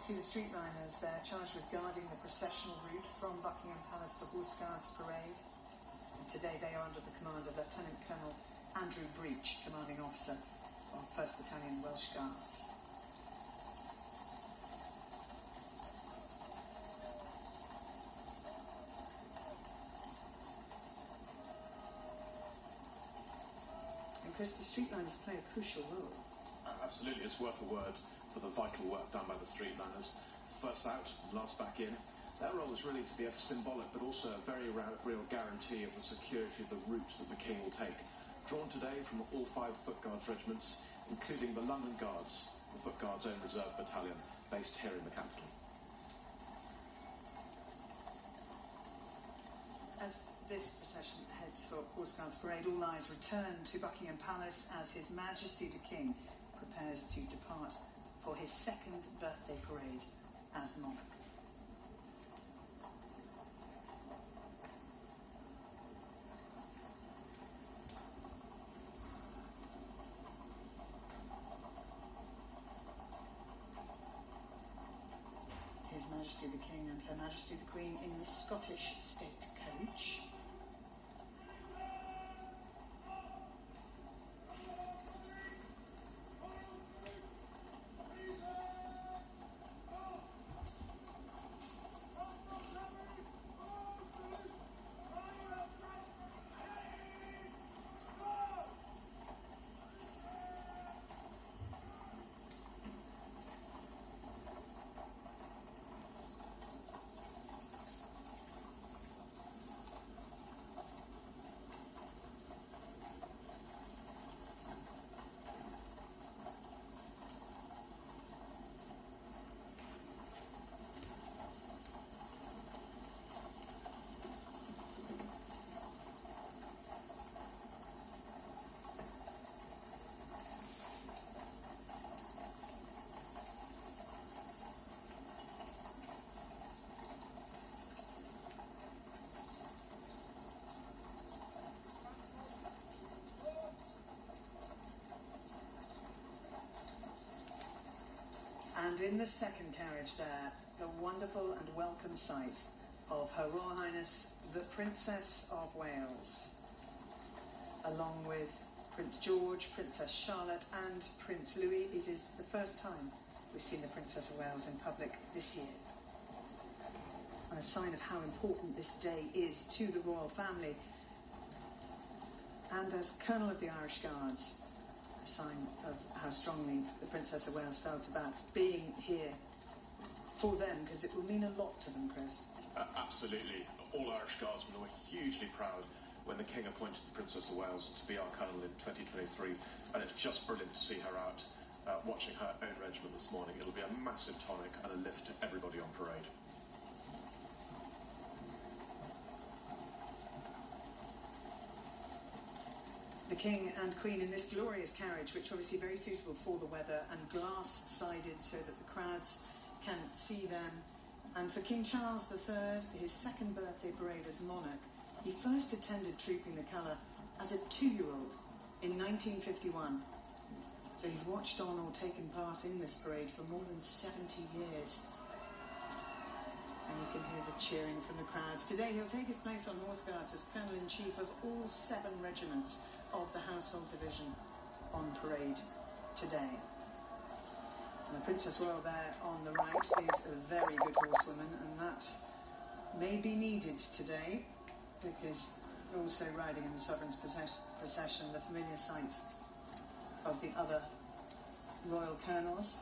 see the streetliners there charged with guarding the processional route from Buckingham Palace to Horse Guards Parade. And today they are under the command of Lieutenant Colonel Andrew Breach, commanding officer of 1st Battalion Welsh Guards. And Chris, the streetliners play a crucial role. Absolutely, it's worth a word for the vital work done by the streetliners. First out, last back in. Their role is really to be a symbolic but also a very real guarantee of the security of the route that the King will take. Drawn today from all 5 Foot Guards regiments, including the London Guards, the Foot Guards' own reserve battalion, based here in the capital. As this procession heads for Horse Guards Parade, all eyes return to Buckingham Palace as His Majesty the King prepares to depart for his 2nd birthday parade as monarch. His Majesty the King and Her Majesty the Queen in the Scottish State Coach. And in the second carriage there, the wonderful and welcome sight of Her Royal Highness the Princess of Wales, along with Prince George, Princess Charlotte and Prince Louis. It is the first time we've seen the Princess of Wales in public this year. And a sign of how important this day is to the royal family. And as Colonel of the Irish Guards, a sign of how strongly the Princess of Wales felt about being here for them, because it will mean a lot to them, Chris. Absolutely. All Irish Guardsmen were hugely proud when the King appointed the Princess of Wales to be our Colonel in 2023, and it's just brilliant to see her out watching her own regiment this morning. It'll be a massive tonic and a lift to everybody on parade. The King and Queen in this glorious carriage, which obviously very suitable for the weather and glass-sided so that the crowds can see them. And for King Charles III, his 2nd birthday parade as monarch, he first attended trooping the colour as a 2-year-old in 1951. So he's watched on or taken part in this parade for more than 70 years. And you can hear the cheering from the crowds. Today he'll take his place on Horse Guards as Colonel-in-Chief of all 7 regiments of the Household Division on parade today. And the Princess Royal there on the right is a very good horsewoman, and that may be needed today, because also riding in the Sovereign's procession, the familiar sights of the other royal colonels.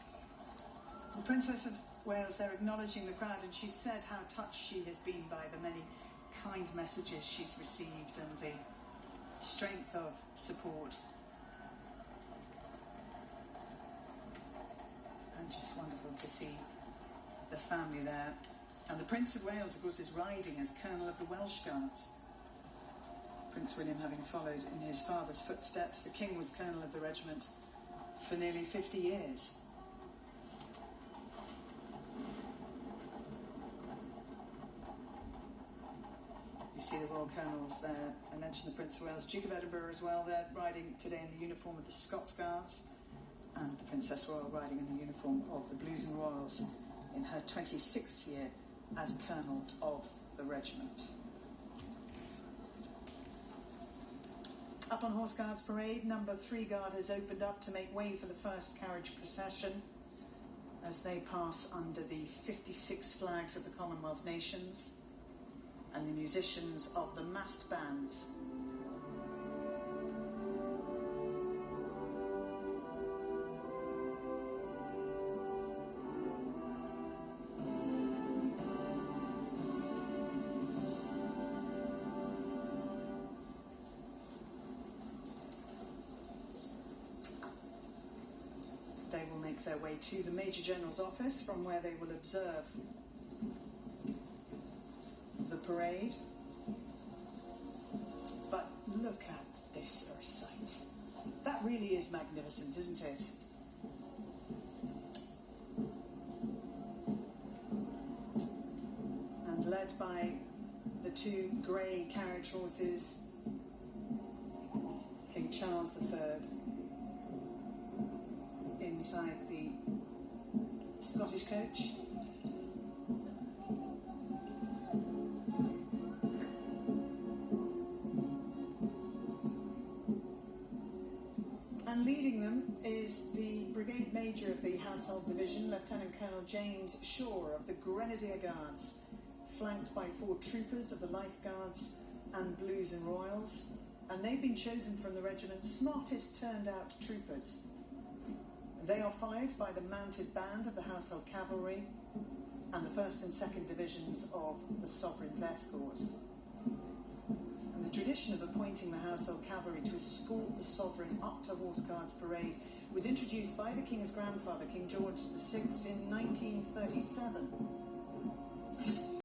The Princess of Wales, they're acknowledging the crowd, and she said how touched she has been by the many kind messages she's received and the strength of support. And just wonderful to see the family there. And the Prince of Wales, of course, is riding as Colonel of the Welsh Guards. Prince William having followed in his father's footsteps. The King was Colonel of the regiment for nearly 50 years. You see the Royal Colonels there. I mentioned the Prince of Wales, Duke of Edinburgh as well. They're riding today in the uniform of the Scots Guards, and the Princess Royal riding in the uniform of the Blues and Royals in her 26th year as Colonel of the regiment. Up on Horse Guards Parade, number 3 Guard has opened up to make way for the first carriage procession as they pass under the 56 flags of the Commonwealth nations and the musicians of the massed bands. They will make their way to the Major General's office, from where they will observe the parade. But look at this for a sight. That really is magnificent, isn't it? And led by the 2 grey carriage horses, King Charles III, inside the Scottish coach. And leading them is the Brigade Major of the Household Division, Lieutenant Colonel James Shaw of the Grenadier Guards, flanked by 4 troopers of the Life Guards and Blues and Royals, and they've been chosen from the regiment's smartest turned-out troopers. They are followed by the mounted band of the Household Cavalry and the 1st and 2nd Divisions of the Sovereign's Escort. And the tradition of appointing the Household Cavalry to escort the Sovereign up to Horse Guards Parade was introduced by the King's grandfather, King George VI, in 1937.